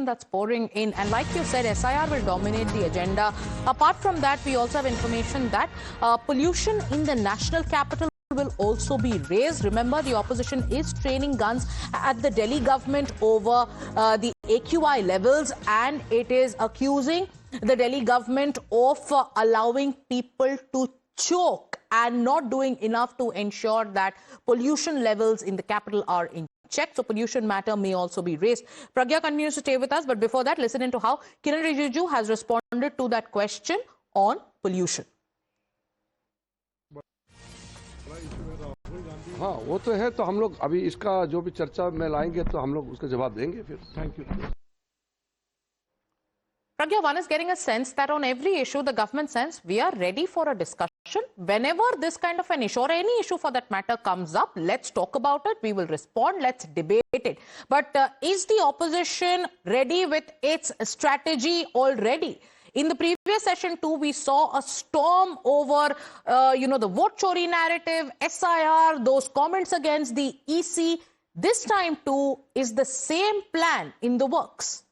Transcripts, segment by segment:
that's pouring in. And like you said, SIR will dominate the agenda. Apart from that, we also have information that pollution in the national capital will also be raised. Remember, the opposition is training guns at the Delhi government over the AQI levels, and it is accusing the Delhi government of allowing people to choke and not doing enough to ensure that pollution levels in the capital are in check. So pollution matter may also be raised. Pragya continues to stay with us, but before that, listen into how Kiran Rijiju has responded to that question on pollution. हाँ, वो तो है। तो हम लोग अभी इसका जो भी चर्चा में लाएंगे तो हम लोग उसका जवाब देंगे फिर। Thank you. Pragya, one is getting a sense that on every issue, the government says we are ready for a discussion. Whenever this kind of an issue or any issue for that matter comes up, let's talk about it. We will respond. Let's debate it. But is the opposition ready with its strategy already? In the previous session too, we saw a storm over, the vote chori narrative, SIR, those comments against the EC. This time too, is the same plan in the works?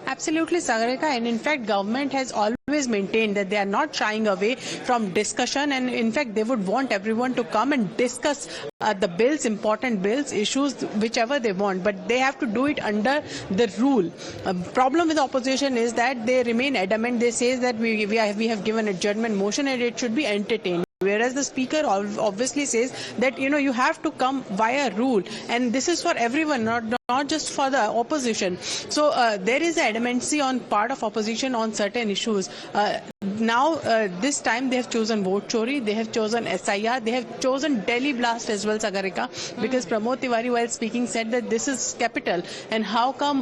Absolutely, Sagarika, and in fact, government has always maintained that they are not shying away from discussion, and in fact, they would want everyone to come and discuss the bills, important bills, issues, whichever they want, but they have to do it under the rule. Problem with the opposition is that they remain adamant. They say that we have given adjournment motion and it should be entertained. Whereas the speaker obviously says that, you have to come via rule, and this is for everyone, not just for the opposition. So there is adamancy on part of opposition on certain issues. Now, this time they have chosen vote chori, they have chosen SIR, they have chosen Delhi blast as well, Sagarika, because Pramod Tiwari, while speaking, said that this is capital, and how come,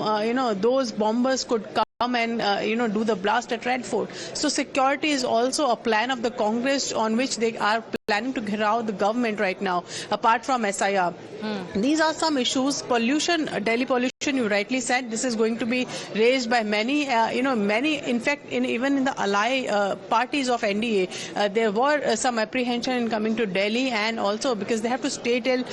those bombers could come and do the blast at Red Fort. So security is also a plan of the Congress on which they are planning to get out the government right now, apart from SIR. These are some issues. Pollution, Delhi pollution, you rightly said, this is going to be raised by many, in fact, even in the ally parties of NDA, there were some apprehension in coming to Delhi, and also because they have to stay till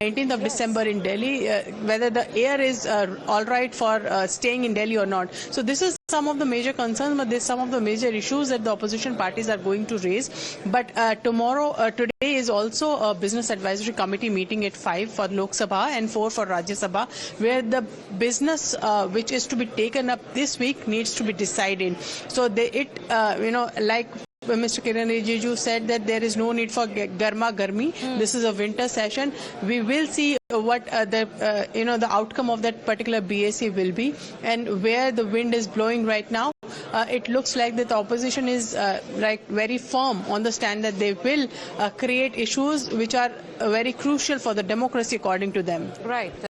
19th of December in Delhi, whether the air is all right for staying in Delhi or not. So this is some of the major concerns, but this is some of the major issues that the opposition parties are going to raise. But today is also a business advisory committee meeting at 5 for Lok Sabha and 4 for Rajya Sabha, where the business which is to be taken up this week needs to be decided. So like Mr. Kiran Rijiju said, that there is no need for garma garmi. This is a winter session. We will see what the outcome of that particular BAC will be, and where the wind is blowing right now. It looks like that the opposition is very firm on the stand that they will create issues which are very crucial for the democracy, according to them. Right.